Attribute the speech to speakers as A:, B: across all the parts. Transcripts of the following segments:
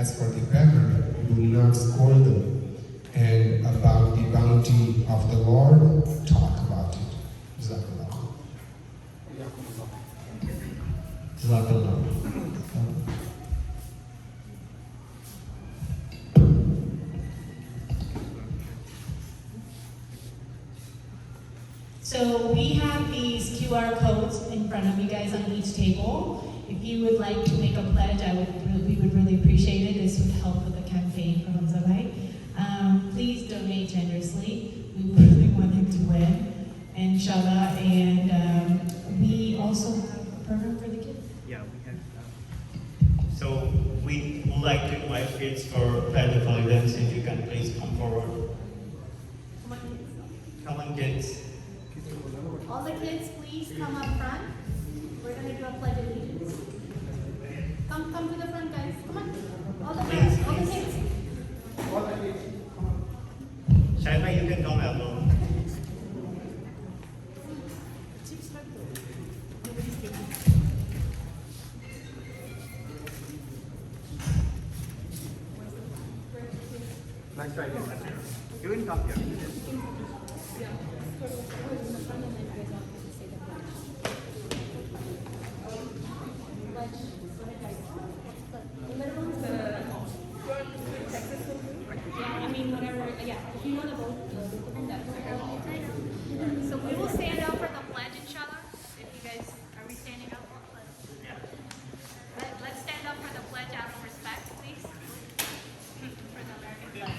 A: as for the beggar, do not scold them. And about the bounty of the Lord, talk about it. Jazakallah. Jazakallah.
B: So we have these QR codes in front of you guys on each table. If you would like to make a pledge, we would really appreciate it. This would help with the campaign for Humza Bhai. Please donate generously. We really want him to win, inshallah. And we also have a program for the kids.
C: Yeah, we have. So we would like to invite kids for pledge events. If you can please come forward. Come on, kids.
D: All the kids, please come up front. We're going to do a pledge of allegiance. Come to the front, guys. Come on. All the kids. All the kids.
C: Shahid, you can come as well. Next right here. You can come here.
D: So we will stand up for the pledge, inshallah. If you guys, are we standing up? Let's stand up for the pledge out of respect, please. For the American flag.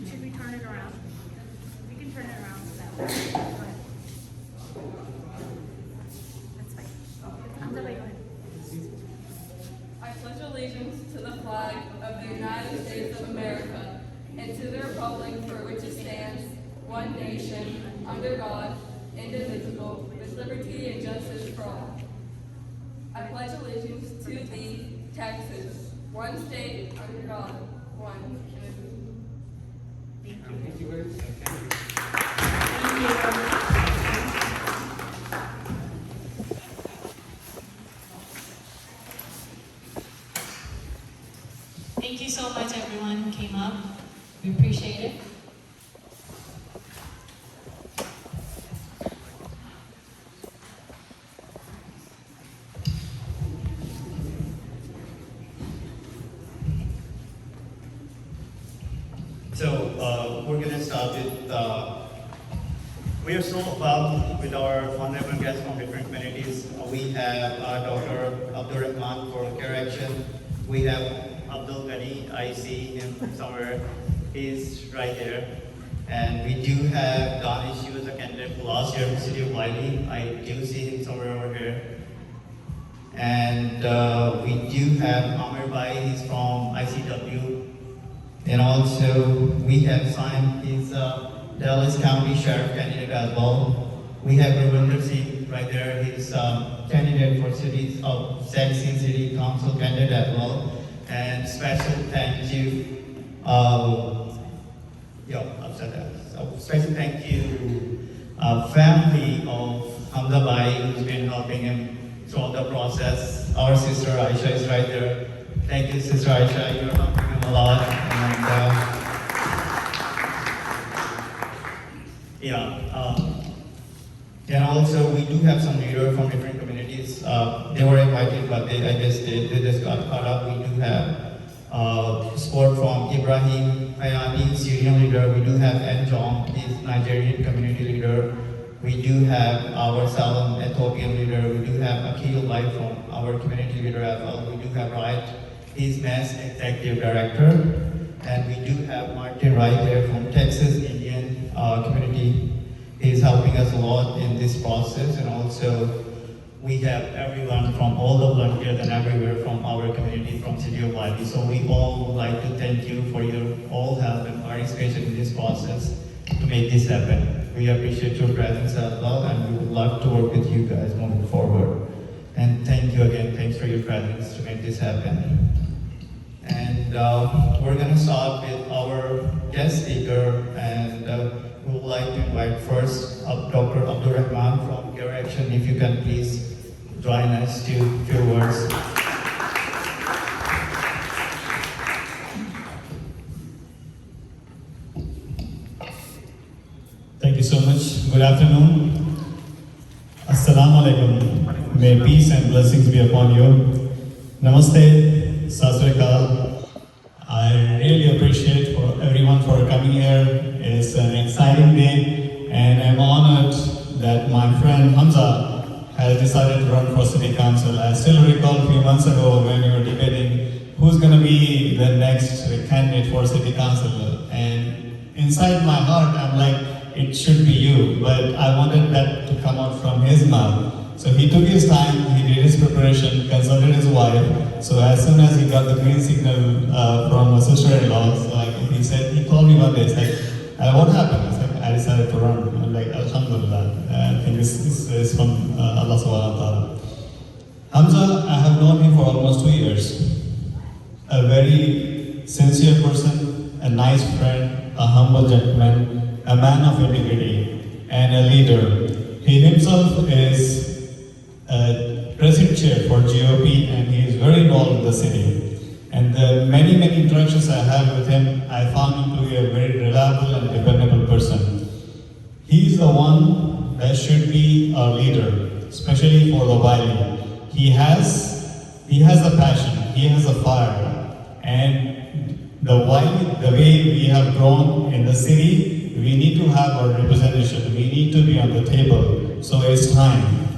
D: Should we turn it around? We can turn it around so that way. Go ahead. That's fine. Hamza, wait, go ahead.
E: I pledge allegiance to the flag of the United States of America and to the republic for which it stands, one nation, under God, indivisible, with liberty and justice for all. I pledge allegiance to thee, Texas, one state, under God, one.
C: Thank you very much.
B: Thank you so much, everyone who came up. We appreciate it.
C: So we're going to start with, we are so proud with our honorable guests from different communities. We have Dr. Abdul Rahman for Care Action. We have Abdul Ghani, I see him somewhere. He's right there. And we do have Danish, he was a candidate for last year in the city of Wylie. I do see him somewhere over here. And we do have Amir Bhai, he's from ICW. And also, we have Simon, he's a Dallas County Sheriff candidate as well. We have Ravinder Singh right there, he's candidate for Saxon City Council candidate as well. And special thank you, special thank you, family of Humza Bhai who's been helping him throughout the process. Our sister Aisha is right there. Thank you, Sister Aisha, you're helping him a lot. And also we do have some leaders from different communities. They were invited, but they just got caught up. We do have support from Ibrahim Ayani, Syrian leader. We do have Njong, he's Nigerian community leader. We do have our Salam Ethiopian leader. We do have Akil Lai from our community leader as well. We do have Wright, he's Mass Executive Director. And we do have Martin right there from Texas Indian community. He's helping us a lot in this process, and also we have everyone from all the volunteers and everywhere from our community, from City of Wylie. So we all would like to thank you for your all help and participation in this process to make this happen. We appreciate your presence as well, and we would love to work with you guys moving forward. And thank you again, thanks for your presence to make this happen. And we're gonna start with our guest speaker, and we would like to invite first Dr. Abdul Rahman from Care Action. If you can please join us to few words.
F: Thank you so much. Good afternoon. Assalamu alaikum. May peace and blessings be upon you. Namaste. Sat Sri Akal. I really appreciate for everyone for coming here. It's an exciting day, and I'm honored that my friend Humza has decided to run for city council. I still recall a few months ago when we were debating who's going to be the next candidate for city council, and inside my heart I'm like, it should be you, but I wanted that to come out from his mouth. So he took his time, he did his preparation, consulted his wife. So as soon as he got the green signal from a sister-in-law, so like he said, he called me one day, said, what happened? I said, I decided to run. I'm like, Alhamdulillah. I think this is from Allah subhanahu wa ta'ala. Humza, I have known him for almost 2 years. A very sincere person, a nice friend, a humble gentleman, a man of integrity, and a leader. He himself is a president chair for GOP, and he is very involved in the city. And the many interactions I had with him, I found him to be a very reliable and dependable person. He is the one that should be our leader, especially for the Wylie. He has a passion, he has a fire, and the Wylie, the way we have grown in the city, we need to have our representation. We need to be on the table. So it's time.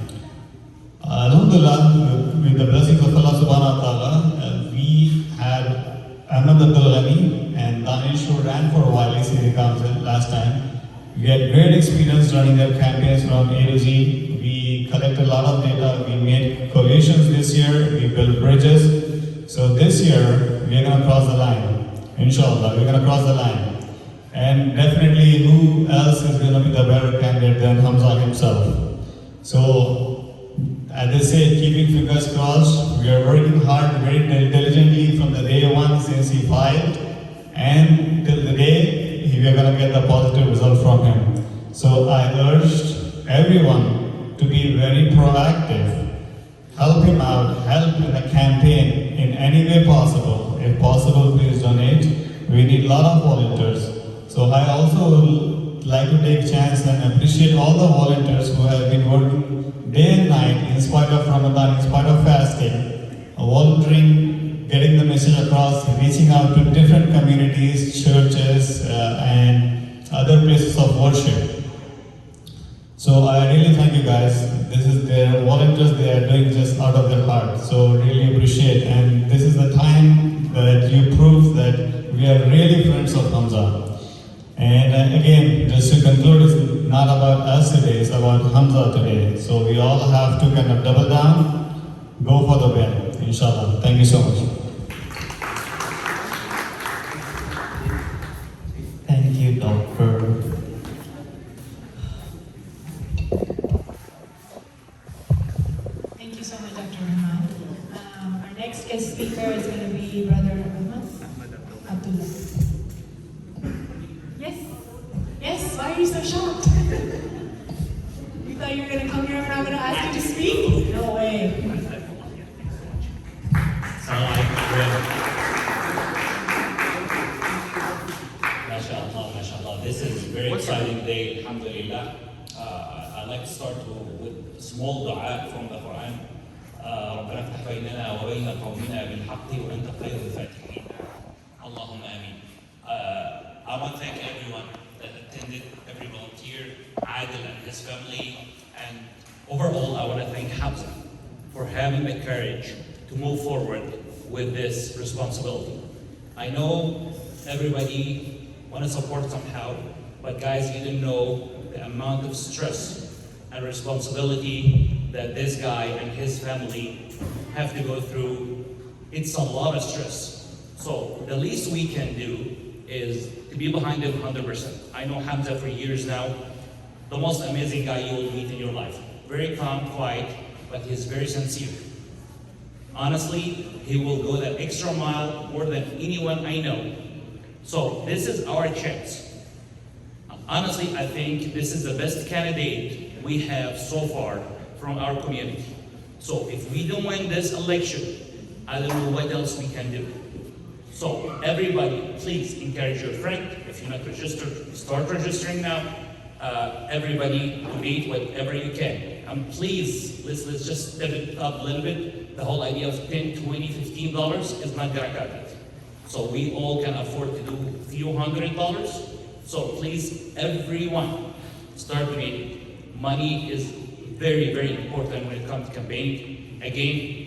F: Alhamdulillah, with the blessings of Allah subhanahu wa ta'ala, we had Ahmad Abdul Ghani and Danish who ran for Wylie City Council last time. We had great experience running their campaigns from A to Z. We collected a lot of data. We made coalitions this year. We built bridges. So this year, we're going to cross the line. Inshallah, we're going to cross the line. And definitely, who else is going to be the better candidate than Humza himself? So, as they say, keeping fingers crossed, we are working hard, very diligently from the day one since he filed, and till the day we are going to get the positive result from him. So, I urged everyone to be very proactive, help him out, help in the campaign in any way possible. If possible, please donate. We need a lot of volunteers. So I also would like to take a chance and appreciate all the volunteers who have been working day and night in spite of Ramadan, in spite of fasting, volunteering, getting the message across, reaching out to different communities, churches, and other places of worship. So I really thank you guys. This is their volunteers, they are doing just out of their heart. So really appreciate, and this is the time that you prove that we are really friends of Humza. And again, just to conclude, it's not about us today, it's about Humza today. So we all have to kind of double down, go for the win, inshallah. Thank you so much.
C: Thank you, Doctor.
B: Thank you so much, Dr. Rahman. Our next guest speaker is going to be Brother Ahmad Abdullah. Yes, why are you so shocked? You thought you were going to come here and I'm going to ask you to speak? No way.
G: MashaAllah. This is a very exciting day, alhamdulillah. I'd like to start with small dua from the Quran. ربنا افتح بيننا وبين قومنا بالحق وأنت خير الفاتحين. اللهم آمين. I want to thank everyone that attended, every volunteer, Adil and his family, and overall I want to thank Humza for having the courage to move forward with this responsibility. I know everybody want to support somehow, but guys, you didn't know the amount of stress and responsibility that this guy and his family have to go through. It's a lot of stress. So the least we can do is to be behind him 100%. I know Humza for years now, the most amazing guy you will meet in your life. Very calm, quiet, but he's very sincere. Honestly, he will go that extra mile more than anyone I know. So this is our chance. Honestly, I think this is the best candidate we have so far from our community. So if we don't win this election, I don't know what else we can do. So everybody, please encourage your friend. If you're not registered, start registering now. Everybody donate whatever you can. And please, let's just step it up a little bit. The whole idea of $10, $20, $15 is not gonna cut it. So we all can afford to do a few $100s. So please, everyone, start donating. Money is very, very important when it comes to campaigning. Again,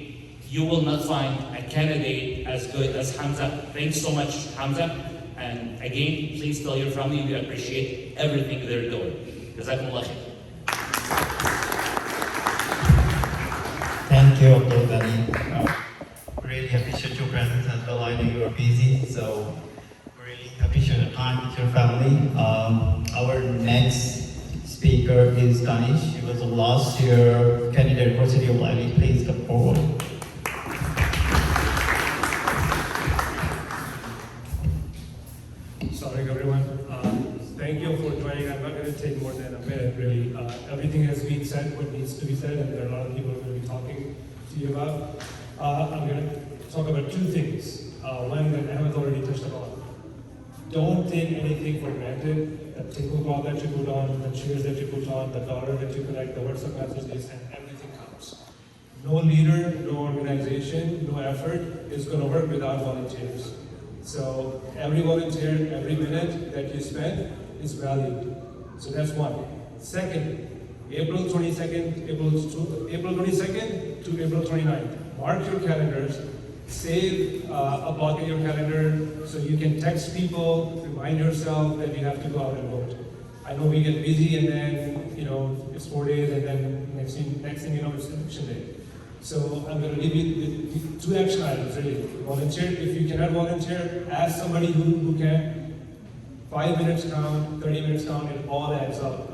G: you will not find a candidate as good as Humza. Thanks so much, Humza. And again, please tell your family we appreciate everything they're doing. Jazakumullah khair.
C: Thank you, Abdul Ghani. Really appreciate your presence as well. I know you are busy, so really appreciate your time with your family. Our next speaker is Danish. He was a last year candidate for City of Wylie. Please come forward.
H: Sorry, everyone. Thank you for joining. I'm not going to take more than a minute, really. Everything has been said, what needs to be said, and there are a lot of people who are going to be talking to you about. I'm going to talk about two things. One that Ahmed already touched upon. Don't take anything for granted. The tablecloth that you put on, the chairs that you put on, the dollar that you collect, the WhatsApp messages, and everything counts. No leader, no organization, no effort is going to work without volunteers. So every volunteer, every minute that you spend is valued. So that's one. Second, April 22nd, April 22nd to April 29th. Mark your calendars. Save a block in your calendar so you can text people, remind yourself that you have to go out and vote. I know we get busy and then, it's 4 days and then next thing you know, it's election day. So I'm going to give you the two action items, really. Volunteer. If you cannot volunteer, ask somebody who can. 5 minutes count, 30 minutes count, it all adds up.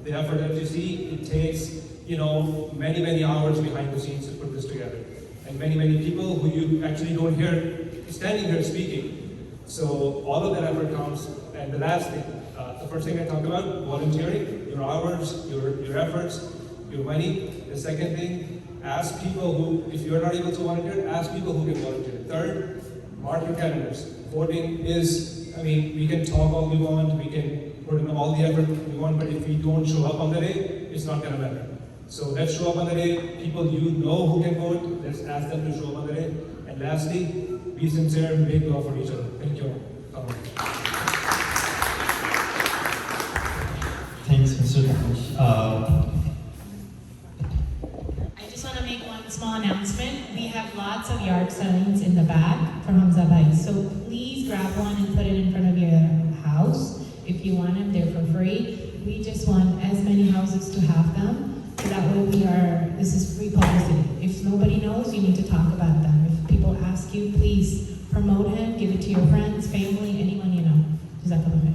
H: The effort that you see, it takes, many, many hours behind the scenes to put this together. And many, many people who you actually don't hear standing here speaking. So all of that effort counts. And the last thing, the first thing I talked about, volunteering, your hours, your efforts, your money. The second thing, ask people who, if you're not able to volunteer, ask people who can volunteer. Third, mark your calendars. Voting is, we can talk all we want, we can put in all the effort we want, but if we don't show up on the day, it's not gonna matter. So let's show up on the day. People you know who can vote, let's ask them to show up on the day. And lastly, be sincere and make love for each other. Thank you.
C: Thanks, Mr. Danish.
B: I just want to make one small announcement. We have lots of yard signs in the back for Humza Bhai. So please grab one and put it in front of your house. If you want them, they're for free. We just want as many houses to have them. So that way this is free policy. If nobody knows, you need to talk about them. If people ask you, please promote him, give it to your friends, family, anyone you know. Jazakallah.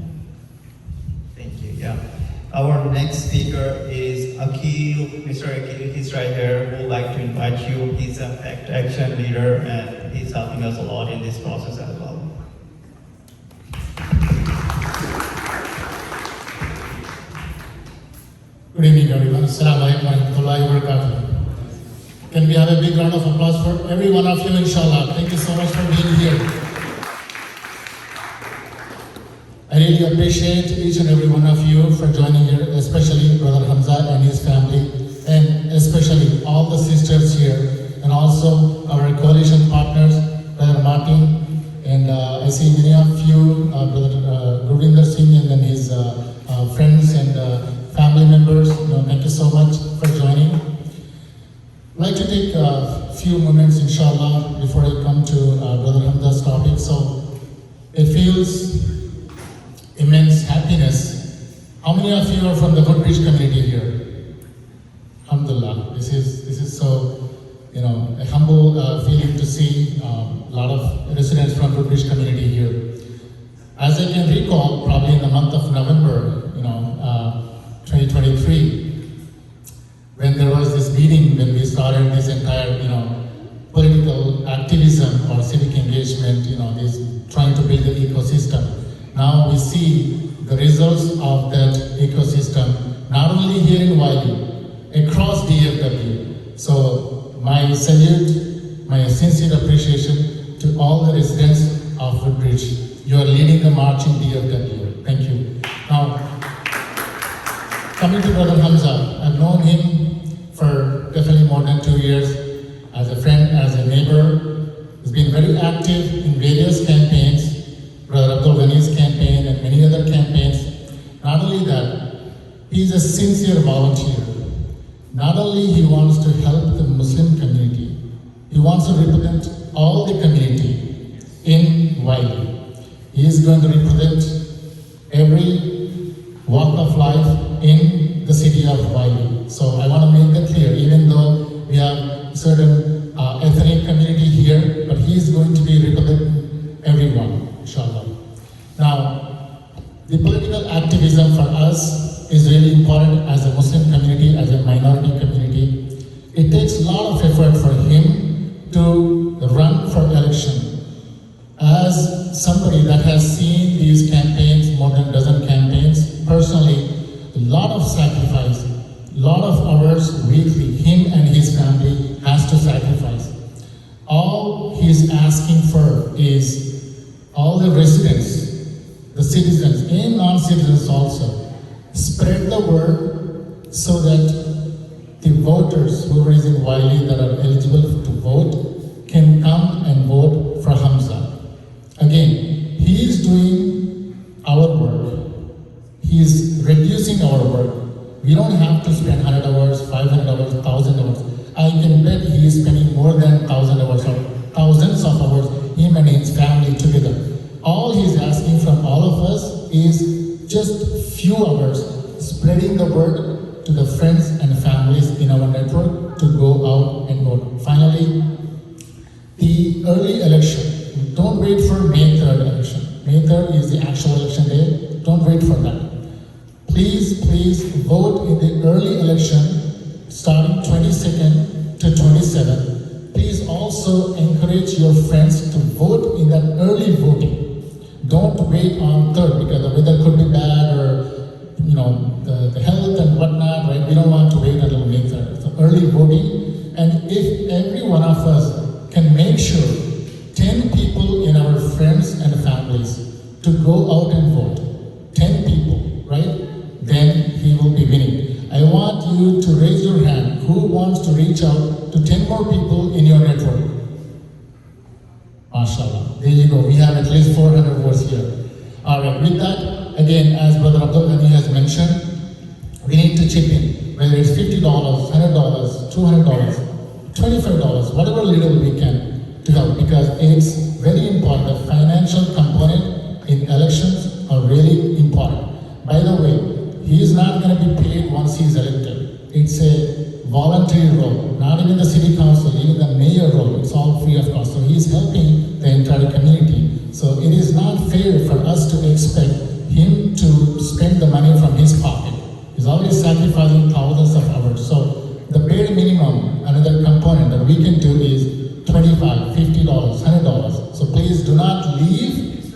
C: Thank you. Yeah. Our next speaker is Akil. Mr. Akil, he's right there. We'd like to invite you. He's an action leader and he's helping us a lot in this process as well.
I: Good evening, everyone. Assalamu alaikum wa rahmatullahi wa barakatuh. Can we have a big round of applause for every one of you, inshallah? Thank you so much for being here. I really appreciate each and every one of you for joining here, especially Brother Humza and his family, and especially all the sisters here, and also our coalition partners, Brother Martin, and I see many of you, Brother Gurvinder Singh, and then his friends and family members. Thank you so much for joining. I'd like to take a few moments, inshallah, before I come to Brother Humza's topic. So it feels immense happiness. How many of you are from the Woodbridge community here? Alhamdulillah. This is so, a humble feeling to see a lot of residents from Woodbridge community here. As I can recall, probably in the month of November, 2023, when there was this meeting, when we started this entire, political activism or civic engagement, this trying to build the ecosystem. Now we see the results of that ecosystem, not only here in Wylie, across DFW. So my salute, my sincere appreciation to all the residents of Woodbridge. You are leading the march in DFW. Thank you. Now, coming to Brother Humza, I've known him for definitely more than 2 years as a friend, as a neighbor. He's been very active in various campaigns, Brother Abdul Ghani's campaign and many other campaigns. Not only that, he's a sincere volunteer. Not only he wants to help the Muslim community, he wants to represent all the community in Wylie. He is going to represent every walk of life in the city of Wylie. So I want to make that clear, even though we have certain ethnic community here, but he is going to be representing everyone, inshallah. Now, the political activism for us is really important as a Muslim community, as a minority community. It takes a lot of effort for him to run for election. As somebody that has seen these campaigns, more than a dozen campaigns, personally, a lot of sacrifice, a lot of hours weekly, him and his family has to sacrifice. All he's asking for is all the residents, the citizens and non-citizens also, spread the word so that the voters who is in Wylie that are eligible to vote can come and vote for Humza. Again, he is doing our work. He is reducing our work. We don't have to spend 100 hours, 500 hours, 1,000 hours. I can bet he is spending more than 1,000 hours or thousands of hours, him and his family together. All he's asking from all of us is just few hours spreading the word to the friends and families in our network to go out and vote. Finally, the early election. Don't wait for May 3rd election. May 3rd is the actual election day. Don't wait for that. Please vote in the early election starting 22nd to 27th. Please also encourage your friends to vote in that early voting. Don't wait on 3rd because the weather could be bad or the health and whatnot, right? We don't want to wait until May 3rd. So early voting, and if every one of us can make sure 10 people in our friends and families to go out and vote, 10 people, right? Then he will be winning. I want you to raise your hand. Who wants to reach out to 10 more people in your network? MashaAllah. There you go. We have at least 400 votes here. All right. With that, again, as Brother Abdul Ghani has mentioned, we need to chip in. Whether it's $50, $100, $200, $25, whatever little we can to help, because it's very important. The financial component in elections are really important. By the way, he is not going to be paid once he is elected. It's a voluntary role. Not even the city council, even the mayor role. It's all free of cost. So he is helping the entire community. So it is not fair for us to expect him to spend the money from his pocket. He's already sacrificing thousands of hours. So the bare minimum, another component that we can do is $25, $50, $100. So please do not leave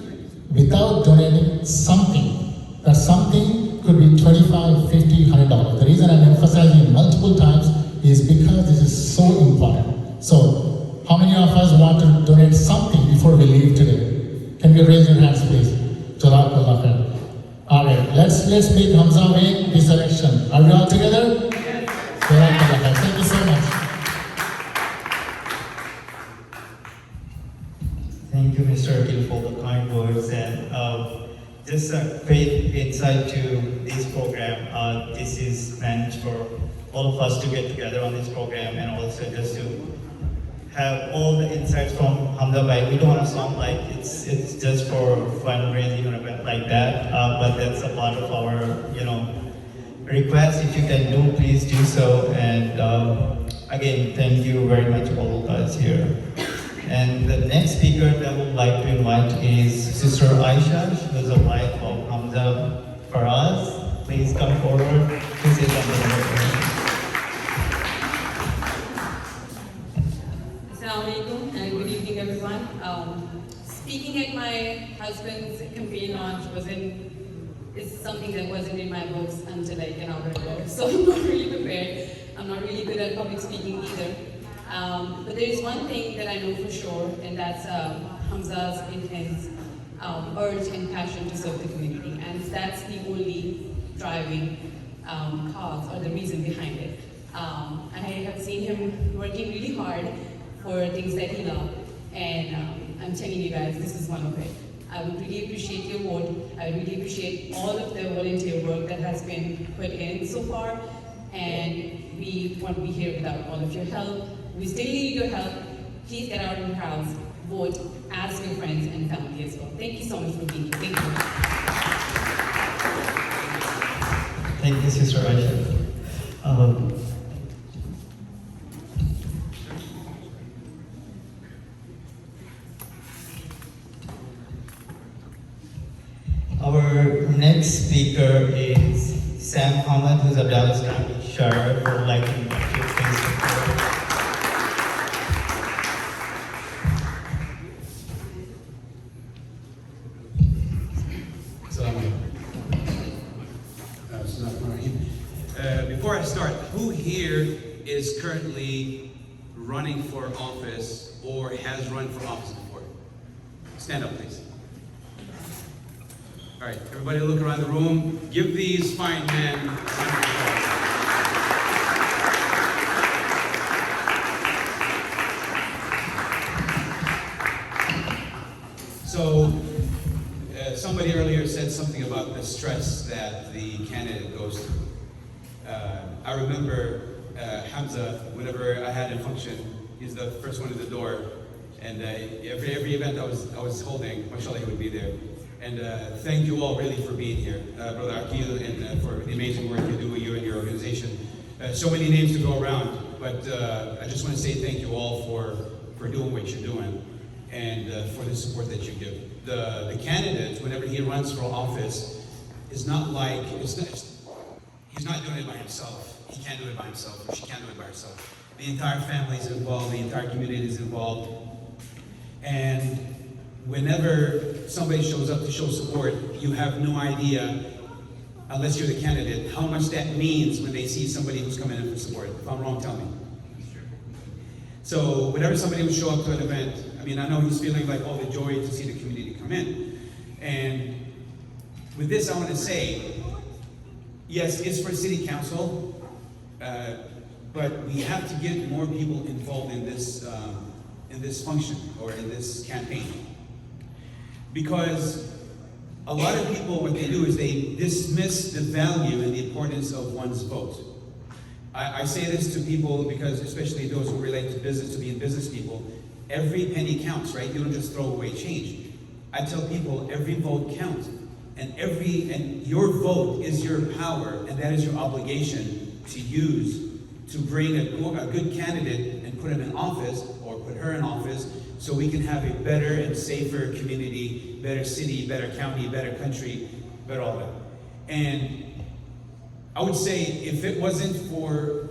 I: without donating something. That something could be $25, $50, $100. The reason I'm emphasizing multiple times is because this is so important. So, how many of us want to donate something before we leave today? Can you raise your hands, please? Jazakallah khair. All right, let's make Humza win this election. Are we all together? Yes. Jazakallah khair. Thank you so much.
C: Thank you, Mr. Akil, for the kind words, and just a quick insight to this program. This is meant for all of us to get together on this program, and also just to have all the insights from Humza Bhai. We don't want to sound like it's just for fundraising or event like that, but that's a part of our request. If you can do, please do so. And again, thank you very much, all of us here. And the next speaker that I would like to invite is Sister Aisha, who is the wife of Humza Fraz. Please come forward to say something.
J: Assalamu alaikum and good evening, everyone. Speaking at my husband's campaign launch was in is something that wasn't in my books until like an hour ago. So I'm not really prepared. I'm not really good at public speaking either. But there is one thing that I know for sure, and that's Humza's intense urge and passion to serve the community. And that's the only driving cause or the reason behind it. I have seen him working really hard for things that he loves, and I'm telling you guys, this is one of it. I would really appreciate your vote. I would really appreciate all of the volunteer work that has been put in so far, and we won't be here without all of your help. We still need your help. Please get out in the crowds, vote, ask your friends and family as well. Thank you so much for being here. Thank you.
C: Thank you, Sister Aisha. Our next speaker is Sam Ahmed, who's a Dallas County Sheriff, who would like to give things support.
K: Before I start, who here is currently running for office or has run for office before? Stand up, please. All right, everybody look around the room. Give these fine men a round of applause. So, somebody earlier said something about the stress that the candidate goes through. I remember Humza, whenever I had a function, he's the first one at the door, and every event I was holding, mashallah, he would be there. And thank you all really for being here, Brother Akil, and for the amazing work you do, you and your organization. So many names to go around, but I just want to say thank you all for doing what you're doing and for the support that you give. The candidate, whenever he runs for office, is not like, he's not doing it by himself. He can't do it by himself, or she can't do it by herself. The entire family is involved, the entire community is involved. And whenever somebody shows up to show support, you have no idea, unless you're the candidate, how much that means when they see somebody who's coming in for support. If I'm wrong, tell me. So whenever somebody would show up to an event, I mean, I know he's feeling like all the joy to see the community come in. And with this, I want to say, yes, it's for city council, but we have to get more people involved in this function or in this campaign. Because a lot of people, what they do is they dismiss the value and the importance of one's vote. I say this to people because, especially those who relate to business, to being business people, every penny counts, right? You don't just throw away change. I tell people every vote counts, and your vote is your power, and that is your obligation to use to bring a good candidate and put him in office or put her in office, so we can have a better and safer community, better city, better county, better country, better all that. And I would say if it wasn't for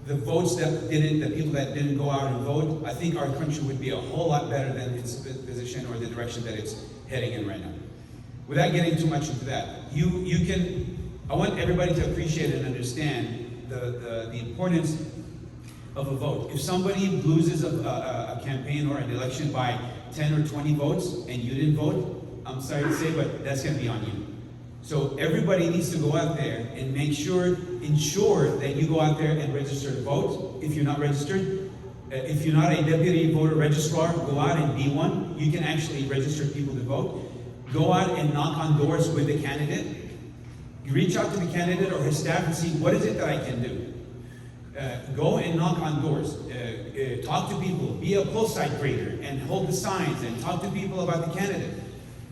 K: the votes the people that didn't go out and vote, I think our country would be a whole lot better than its position or the direction that it's heading in right now. Without getting too much into that, I want everybody to appreciate and understand the importance of a vote. If somebody loses a campaign or an election by 10 or 20 votes and you didn't vote, I'm sorry to say, but that's gonna be on you. So everybody needs to go out there and ensure that you go out there and register to vote. If you're not registered, if you're not a deputy voter registrar, go out and be one. You can actually register people to vote. Go out and knock on doors with the candidate. You reach out to the candidate or his staff and see, what is it that I can do? Go and knock on doors. Talk to people. Be a pull site grader and hold the signs and talk to people about the candidate.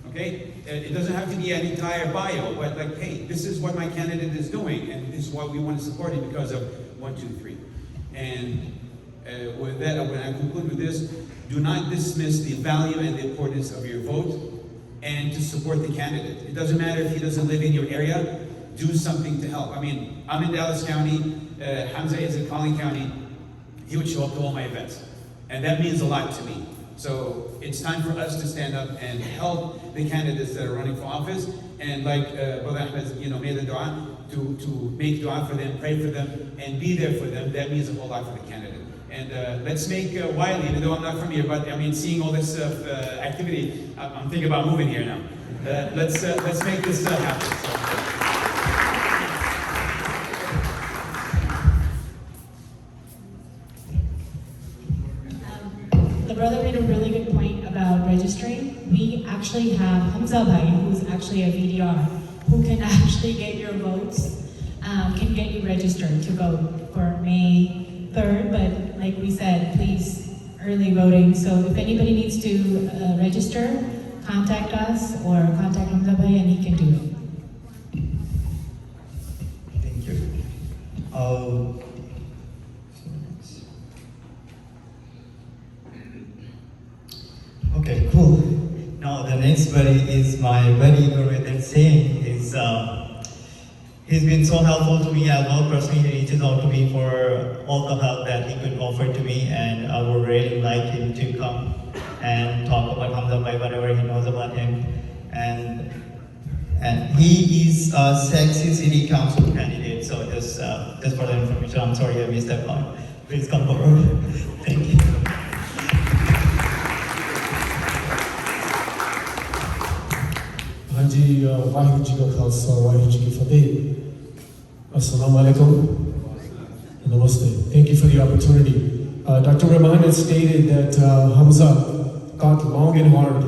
K: Okay? It doesn't have to be an entire bio, but like, hey, this is what my candidate is doing, and this is why we want to support him because of 1, 2, 3. And with that, when I conclude with this, do not dismiss the value and the importance of your vote and to support the candidate. It doesn't matter if he doesn't live in your area, do something to help. I mean, I'm in Dallas County, Humza is in Collin County. He would show up to all my events. And that means a lot to me. So it's time for us to stand up and help the candidates that are running for office. And like Brother Ahmed, made the dua, to make dua for them, pray for them, and be there for them. That means a whole lot for the candidate. And let's make Wylie, even though I'm not from here, but I mean, seeing all this activity, I'm thinking about moving here now. Let's make this happen.
B: The brother made a really good point about registering. We actually have Humza who's actually a VDR, who can actually get your votes, can get you registered to vote for May 3rd, but like we said, please, early voting. So if anybody needs to register, contact us or contact Humza and he can do it.
C: Thank you. Okay, cool. Now the next buddy is my buddy Gurveer Singh. He's been so helpful to me as well. Personally, he reaches out to me for all the help that he could offer to me, and I would really like him to come and talk about Humza Bhai, whatever he knows about him. And he is a sexy city council candidate. So just for the information, I'm sorry I missed that part. Please come forward. Thank you.
H: Haji Wahyu Ji Ka Khalsa, Wahyu Ji Ki Fateh. Assalamu alaikum. Namaste. Thank you for the opportunity. Dr. Rahman has stated that Humza thought long and hard.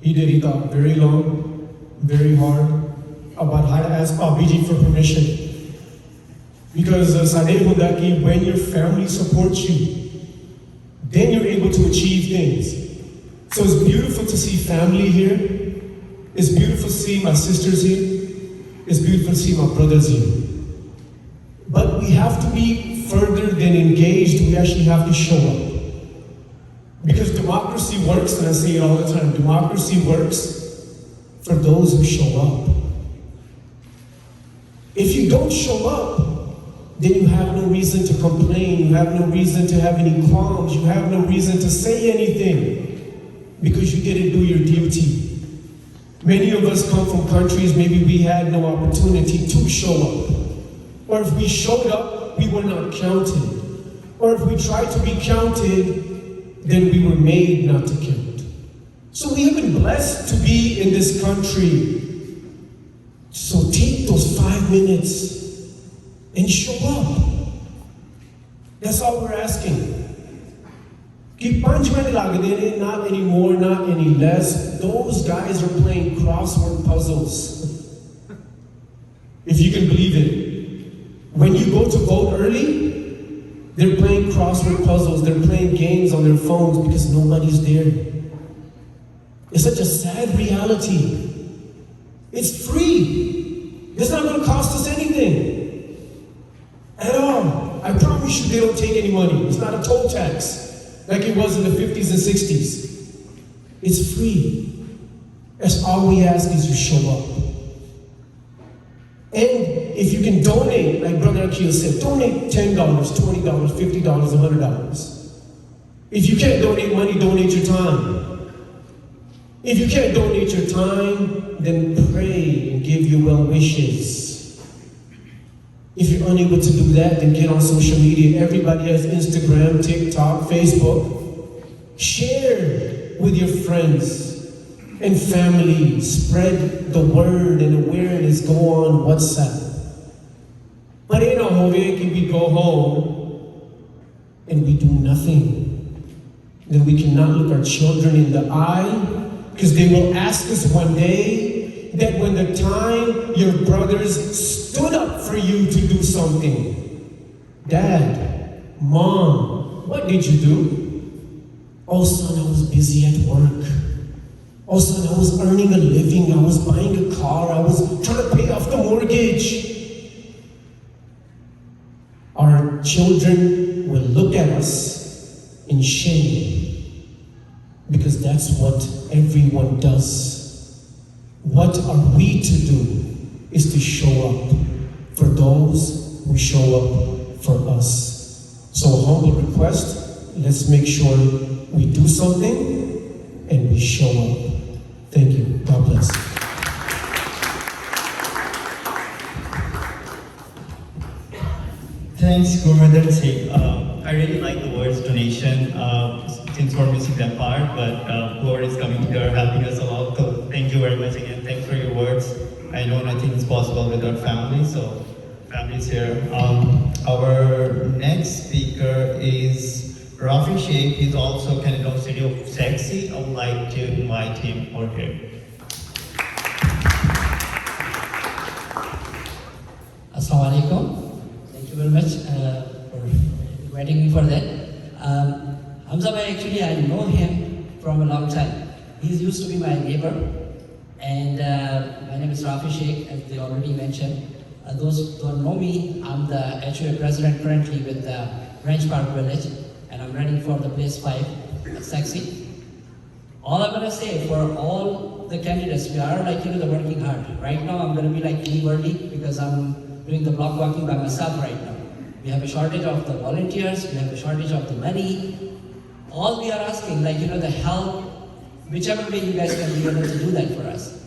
H: He thought very long, very hard about how to ask Abiji for permission. Because Sadeh Hudaki, when your family supports you, then you're able to achieve things. So it's beautiful to see family here. It's beautiful to see my sisters here. It's beautiful to see my brothers here. But we have to be further than engaged. We actually have to show up. Because democracy works, and I say it all the time, democracy works for those who show up. If you don't show up, then you have no reason to complain, you have no reason to have any qualms, you have no reason to say anything, because you didn't do your duty. Many of us come from countries maybe we had no opportunity to show up. Or if we showed up, we were not counted. Or if we tried to be counted, then we were made not to count. So we have been blessed to be in this country. So take those 5 minutes and show up. That's all we're asking. Keep not any more, not any less. Those guys are playing crossword puzzles. If you can believe it. When you go to vote early, they're playing crossword puzzles, they're playing games on their phones because nobody's there. It's such a sad reality. It's free. It's not going to cost us anything at all. I promise you they don't take any money. It's not a toll tax like it was in the 50s and 60s. It's free. That's all we ask is you show up. And if you can donate, like Brother Akil said, donate $10, $20, $50, $100. If you can't donate money, donate your time. If you can't donate your time, then pray and give your well wishes. If you're unable to do that, then get on social media. Everybody has Instagram, TikTok, Facebook. Share with your friends and family. Spread the word and awareness. Go on WhatsApp. But in a whole week, if we go home and we do nothing, then we cannot look our children in the eye, because they will ask us one day that when the time your brothers stood up for you to do something, Dad, Mom, what did you do? Oh son, I was busy at work. Oh son, I was earning a living, I was buying a car, I was trying to pay off the mortgage. Our children will look at us in shame, because that's what everyone does. What are we to do is to show up for those who show up for us. So a humble request, let's make sure
L: we do something and we show up. Thank you. God bless.
F: Thanks, Gurmadan Singh. I really like the words donation, since we're missing that part, but whoever is coming here helping us a lot. So thank you very much again. Thanks for your words. I know nothing is possible with our family, so family's here. Our next speaker is Rafi Sheikh. He's also candidate of City of Sexy. I would like to invite him over here.
M: Assalamu alaikum. Thank you very much for inviting me for that. Humza bhai, actually I know him from a long time. He used to be my neighbor, and my name is Rafi Sheikh, as they already mentioned. Those who don't know me, I'm the HOA president currently with Ranch Park Village, and I'm running for the place 5 at Sexy. All I'm gonna say for all the candidates, we are like, the working hard. Right now I'm gonna be like leave early because I'm doing the block walking by myself right now. We have a shortage of the volunteers, we have a shortage of the money. All we are asking, like, the help, whichever way you guys can be able to do that for us.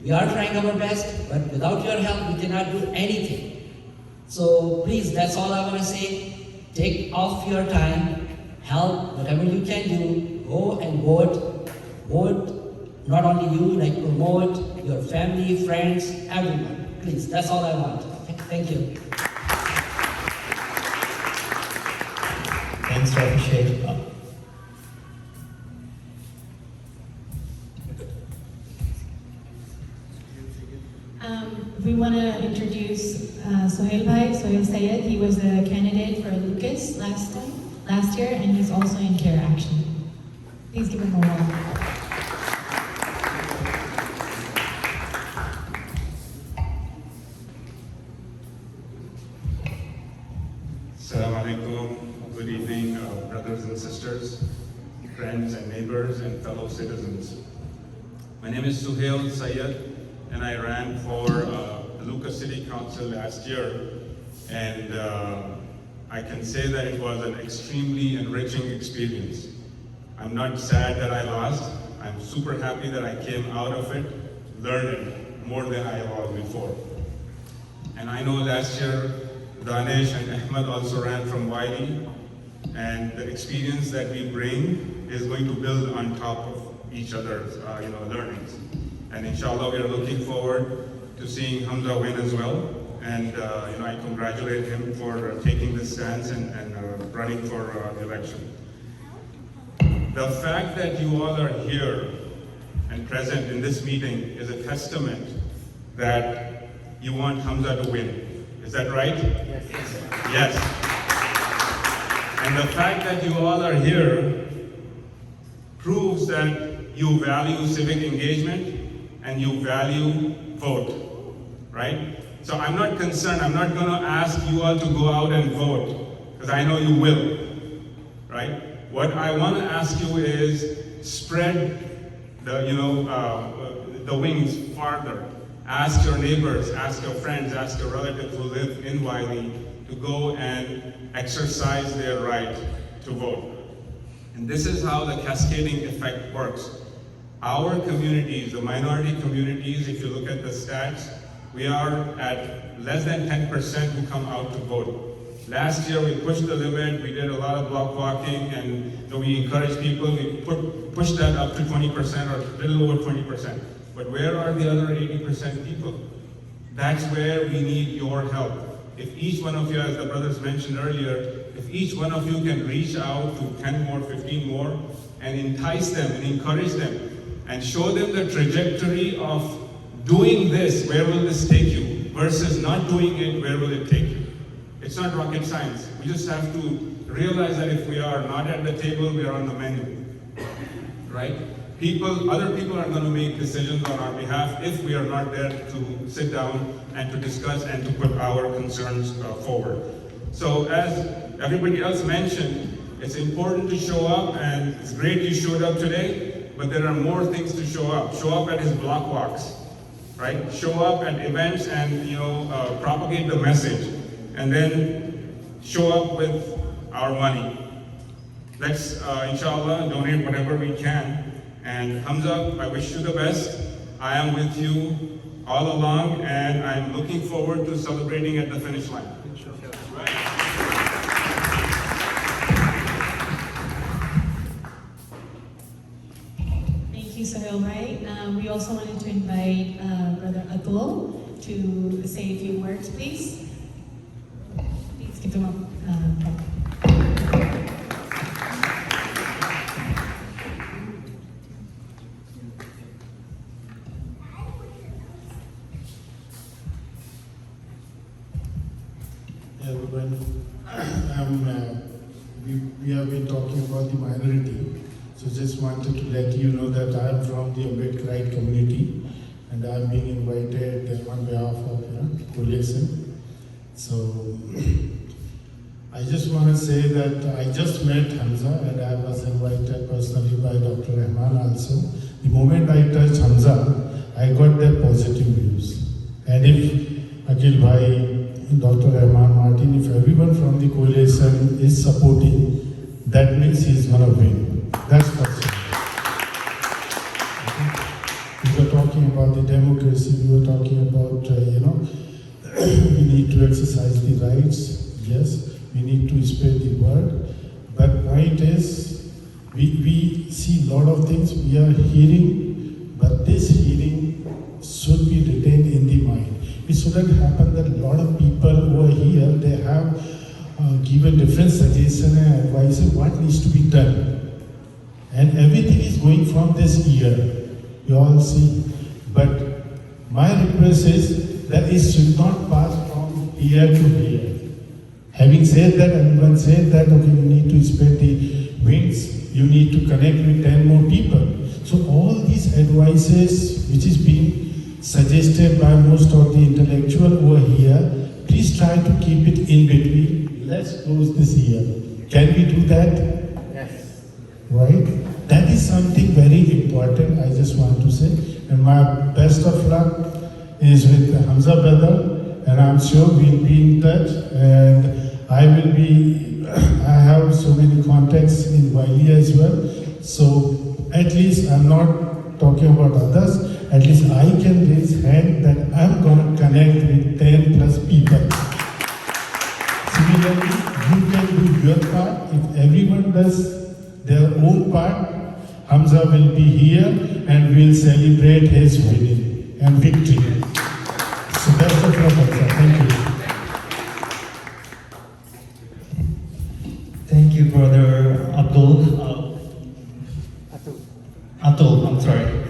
M: We are trying our best, but without your help, we cannot do anything. So please, that's all I want to say. Take off your time, help, whatever you can do, go and vote. Vote, not only you, like promote your family, friends, everyone. Please, that's all I want. Okay? Thank you.
F: Thanks, Rafi Sheikh.
B: We want to introduce Sohail Sayed. He was a candidate for Lucas last year, and he's also in Care Action. Please give him a warm.
N: Assalamu alaikum. Good evening, brothers and sisters, friends and neighbors and fellow citizens. My name is Suhail Sayed, and I ran for the Lucas City Council last year, and I can say that it was an extremely enriching experience. I'm not sad that I lost. I'm super happy that I came out of it learning more than I was before. And I know last year Danesh and Ahmed also ran from Wylie, and the experience that we bring is going to build on top of each other's learnings. And inshallah, we are looking forward to seeing Humza win as well. And I congratulate him for taking this stance and running for election. The fact that you all are here and present in this meeting is a testament that you want Humza to win. Is that right? Yes. Yes. And the fact that you all are here proves that you value civic engagement and you value vote, right? So I'm not concerned, I'm not gonna ask you all to go out and vote, because I know you will, right? What I wanna ask you is spread the wings farther. Ask your neighbors, ask your friends, ask your relatives who live in Wylie to go and exercise their right to vote. And this is how the cascading effect works. Our communities, the minority communities, if you look at the stats, we are at less than 10% who come out to vote. Last year we pushed the limit, we did a lot of block walking, and we encouraged people, we pushed that up to 20% or a little over 20%. But where are the other 80% people? That's where we need your help. If each one of you, as the brothers mentioned earlier, if each one of you can reach out to 10 more, 15 more, and entice them and encourage them, and show them the trajectory of doing this, where will this take you, versus not doing it, where will it take you? It's not rocket science. We just have to realize that if we are not at the table, we are on the menu, right? Other people are going to make decisions on our behalf if we are not there to sit down and to discuss and to put our concerns forward. So as everybody else mentioned, it's important to show up, and it's great you showed up today, but there are more things to show up. Show up at his block walks, right? Show up at events and propagate the message, and then show up with our money. let's inshallah donate whatever we can. And Humza, I wish you the best. I am with you all along, and I'm looking forward to celebrating at the finish line.
B: Thank you, Sohail Bhai. We also wanted to invite Brother Atul to say a few words, please. Please give him a
I: Everyone, we have been talking about the minority, so just wanted to let you know that I am from the Ambedkarite community, and I am being invited on behalf of coalition. So I just want to say that I just met Humza, and I was invited personally by Dr. Rahman also. The moment I touched Humza, I got their positive views. And if Akil Bhai, Dr. Rahman Martin, if everyone from the coalition is supporting, that means he is going to win. That's for sure. We were talking about the democracy, we were talking about, we need to exercise the rights, yes, we need to spread the word. But point is, we see a lot of things we are hearing, but this hearing should be retained in the mind. It shouldn't happen that a lot of people who are here, they have given different suggestions and advice what needs to be done. And everything is going from this ear, you all see. But my request is that it should not pass from ear to ear. Having said that, everyone said that, okay, you need to spread the wings, you need to connect with 10 more people. So all these advices which is being suggested by most of the intellectuals who are here, please try to keep it in between. Let's close this year. Can we do that? Yes. Right? That is something very important, I just want to say. And my best of luck is with Humza brother, and I'm sure we'll be in touch. And I have so many contacts in Wylie as well. So at least I'm not talking about others. At least I can raise hand that I'm going to connect with 10 plus people. Similarly, you can do your part. If everyone does their own part, Humza will be here and we'll celebrate his winning and victory. So that's the problem. Thank you.
C: Thank you, Brother Abdul. Atul, I'm sorry.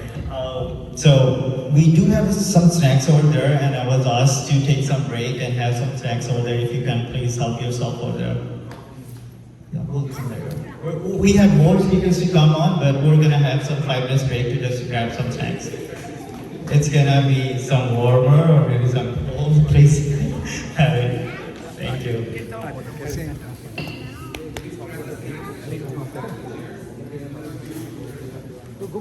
C: So we do have some snacks over there, and I was asked to take some break and have some snacks over there. If you can please help yourself over there. Yeah, we'll come there. We have more speakers to come on, but we're gonna have some 5 minutes break to just grab some snacks. It's gonna be some warmer or maybe some cold. Please have it. Thank you.
O: Go